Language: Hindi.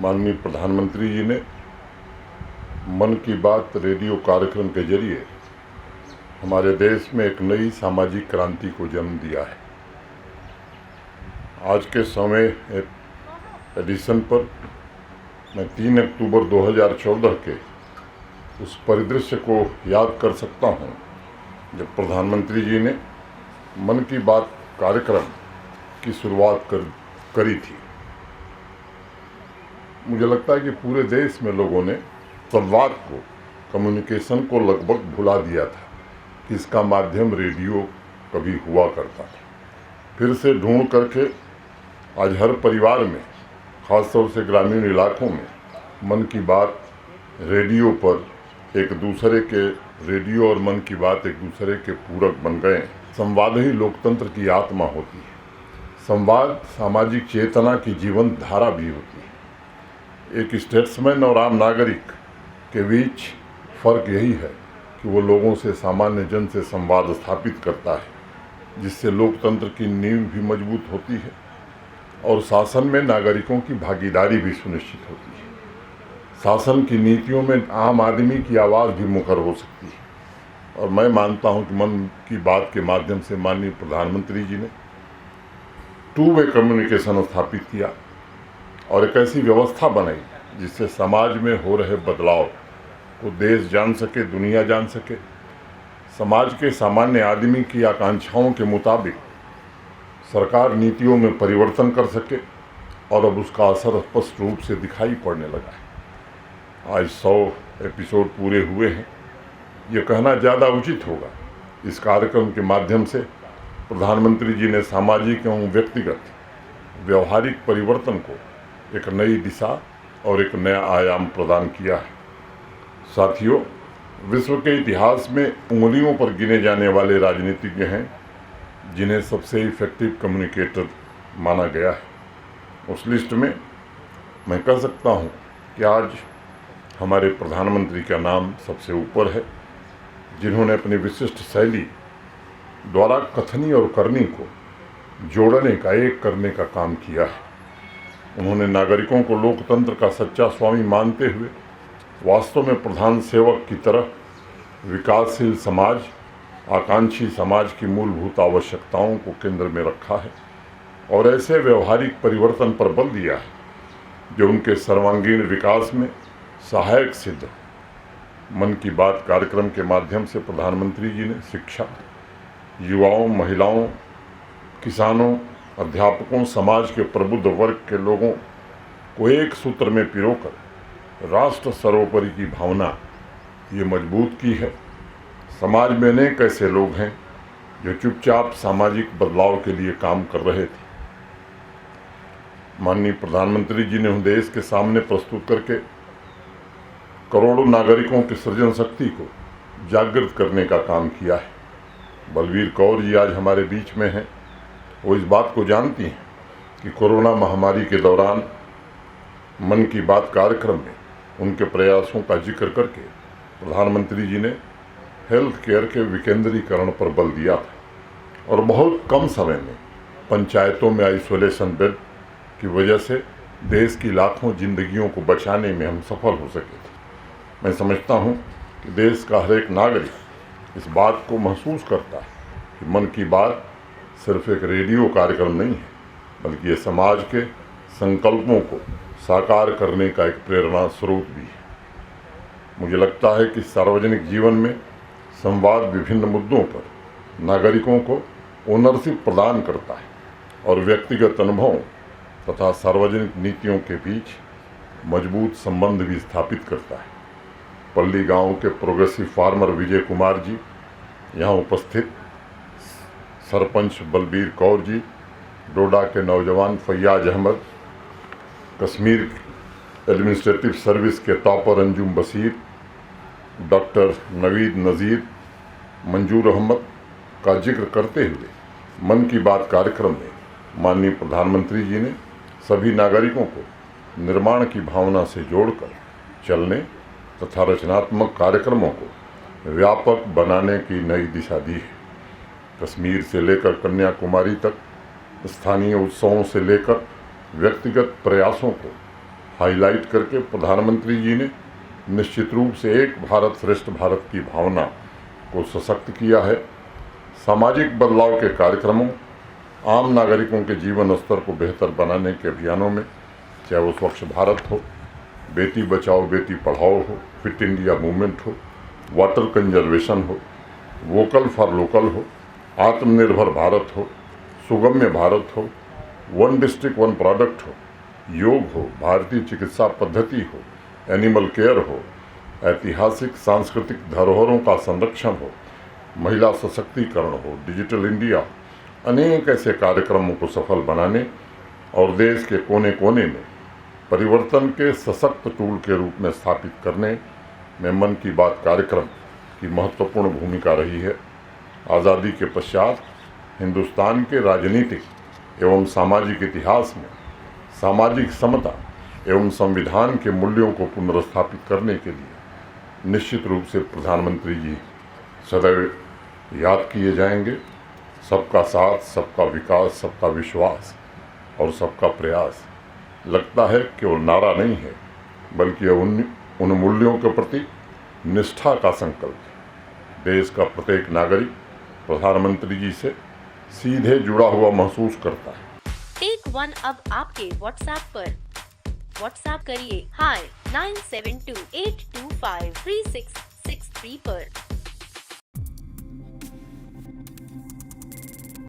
माननीय प्रधानमंत्री जी ने मन की बात रेडियो कार्यक्रम के जरिए हमारे देश में एक नई सामाजिक क्रांति को जन्म दिया है। आज के समय एडिशन पर मैं 3 अक्टूबर 2014 के उस परिदृश्य को याद कर सकता हूं जब प्रधानमंत्री जी ने मन की बात कार्यक्रम की शुरुआत करी थी। मुझे लगता है कि पूरे देश में लोगों ने संवाद को, कम्युनिकेशन को लगभग भुला दिया था कि इसका माध्यम रेडियो कभी हुआ करता था। फिर से ढूंढ करके आज हर परिवार में, खासतौर से ग्रामीण इलाकों में, मन की बात रेडियो पर एक दूसरे के रेडियो और मन की बात एक दूसरे के पूरक बन गए। संवाद ही लोकतंत्र की आत्मा होती है। संवाद सामाजिक चेतना की जीवन धारा भी होती है। एक स्टेट्समैन और आम नागरिक के बीच फर्क यही है कि वो लोगों से, सामान्य जन से संवाद स्थापित करता है, जिससे लोकतंत्र की नींव भी मजबूत होती है और शासन में नागरिकों की भागीदारी भी सुनिश्चित होती है। शासन की नीतियों में आम आदमी की आवाज़ भी मुखर हो सकती है। और मैं मानता हूं कि मन की बात के माध्यम से माननीय प्रधानमंत्री जी ने टू वे कम्युनिकेशन स्थापित किया और एक ऐसी व्यवस्था बनाई जिससे समाज में हो रहे बदलाव को देश जान सके, दुनिया जान सके। समाज के सामान्य आदमी की आकांक्षाओं के मुताबिक सरकार नीतियों में परिवर्तन कर सके और अब उसका असर स्पष्ट रूप से दिखाई पड़ने लगा है। आज 100 एपिसोड पूरे हुए हैं। ये कहना ज़्यादा उचित होगा। इस कार्यक्रम के माध्यम से प्रधानमंत्री जी ने सामाजिक एवं व्यक्तिगत व्यवहारिक परिवर्तन को एक नई दिशा और एक नया आयाम प्रदान किया है। साथियों, विश्व के इतिहास में उंगलियों पर गिने जाने वाले राजनीतिज्ञ हैं जिन्हें सबसे इफेक्टिव कम्युनिकेटर माना गया है। उस लिस्ट में मैं कह सकता हूं कि आज हमारे प्रधानमंत्री का नाम सबसे ऊपर है, जिन्होंने अपनी विशिष्ट शैली द्वारा कथनी और करनी को जोड़ने का, एक करने का काम किया है। उन्होंने नागरिकों को लोकतंत्र का सच्चा स्वामी मानते हुए वास्तव में प्रधान सेवक की तरह विकासशील समाज, आकांक्षी समाज की मूलभूत आवश्यकताओं को केंद्र में रखा है और ऐसे व्यवहारिक परिवर्तन पर बल दिया है जो उनके सर्वांगीण विकास में सहायक सिद्ध हो। मन की बात कार्यक्रम के माध्यम से प्रधानमंत्री जी ने शिक्षा, युवाओं, महिलाओं, किसानों, अध्यापकों, समाज के प्रबुद्ध वर्ग के लोगों को एक सूत्र में पिरोकर राष्ट्र सर्वोपरि की भावना ये मजबूत की है। समाज में अनेक ऐसे लोग हैं जो चुपचाप सामाजिक बदलाव के लिए काम कर रहे थे। माननीय प्रधानमंत्री जी ने देश के सामने प्रस्तुत करके करोड़ों नागरिकों की सृजन शक्ति को जागृत करने का काम किया है। बलबीर कौर जी आज हमारे बीच में हैं। वो इस बात को जानती हैं कि कोरोना महामारी के दौरान मन की बात कार्यक्रम में उनके प्रयासों का जिक्र करके प्रधानमंत्री जी ने हेल्थ केयर के विकेंद्रीकरण पर बल दिया था और बहुत कम समय में पंचायतों में आइसोलेशन बेड की वजह से देश की लाखों जिंदगियों को बचाने में हम सफल हो सके थे। मैं समझता हूँ कि देश का हर एक नागरिक इस बात को महसूस करता है कि मन की बात सिर्फ एक रेडियो कार्यक्रम नहीं है, बल्कि ये समाज के संकल्पों को साकार करने का एक प्रेरणा स्रोत भी है। मुझे लगता है कि सार्वजनिक जीवन में संवाद विभिन्न मुद्दों पर नागरिकों को ओनरशिप प्रदान करता है और व्यक्तिगत अनुभवों तथा सार्वजनिक नीतियों के बीच मजबूत संबंध भी स्थापित करता है। पल्ली गांव के प्रोग्रेसिव फार्मर विजय कुमार जी, यहाँ उपस्थित सरपंच बलबीर कौर जी, डोडा के नौजवान फैयाज अहमद, कश्मीर एडमिनिस्ट्रेटिव सर्विस के टॉपर अंजुम बशीर, डॉक्टर नवीद नज़ीर, मंजूर अहमद का जिक्र करते हुए मन की बात कार्यक्रम में माननीय प्रधानमंत्री जी ने सभी नागरिकों को निर्माण की भावना से जोड़कर चलने तथा रचनात्मक कार्यक्रमों को व्यापक बनाने की नई दिशा दी है। कश्मीर से लेकर कन्याकुमारी तक, स्थानीय उत्सवों से लेकर व्यक्तिगत प्रयासों को हाईलाइट करके प्रधानमंत्री जी ने निश्चित रूप से एक भारत श्रेष्ठ भारत की भावना को सशक्त किया है। सामाजिक बदलाव के कार्यक्रमों, आम नागरिकों के जीवन स्तर को बेहतर बनाने के अभियानों में, चाहे वो स्वच्छ भारत हो, बेटी बचाओ बेटी पढ़ाओ हो, फिट इंडिया मूवमेंट हो, वाटर कंजर्वेशन हो, वोकल फॉर लोकल हो, आत्मनिर्भर भारत हो, सुगम्य भारत हो, वन डिस्ट्रिक्ट वन प्रोडक्ट हो, योग हो, भारतीय चिकित्सा पद्धति हो, एनिमल केयर हो, ऐतिहासिक सांस्कृतिक धरोहरों का संरक्षण हो, महिला सशक्तिकरण हो, डिजिटल इंडिया, अनेक ऐसे कार्यक्रमों को सफल बनाने और देश के कोने कोने में परिवर्तन के सशक्त टूल के रूप में स्थापित करने में मन की बात कार्यक्रम की महत्वपूर्ण भूमिका रही है। आज़ादी के पश्चात हिंदुस्तान के राजनीतिक एवं सामाजिक इतिहास में सामाजिक समता एवं संविधान के मूल्यों को पुनर्स्थापित करने के लिए निश्चित रूप से प्रधानमंत्री जी सदैव याद किए जाएंगे। सबका साथ, सबका विकास, सबका विश्वास और सबका प्रयास लगता है केवल नारा नहीं है, बल्कि उन मूल्यों के प्रति निष्ठा का संकल्प है। देश का प्रत्येक नागरिक प्रधानमंत्री जी से सीधे जुड़ा हुआ महसूस करता है। टेक वन अब आपके व्हाट्सएप पर। व्हाट्सएप करिए hi 9728253663 पर।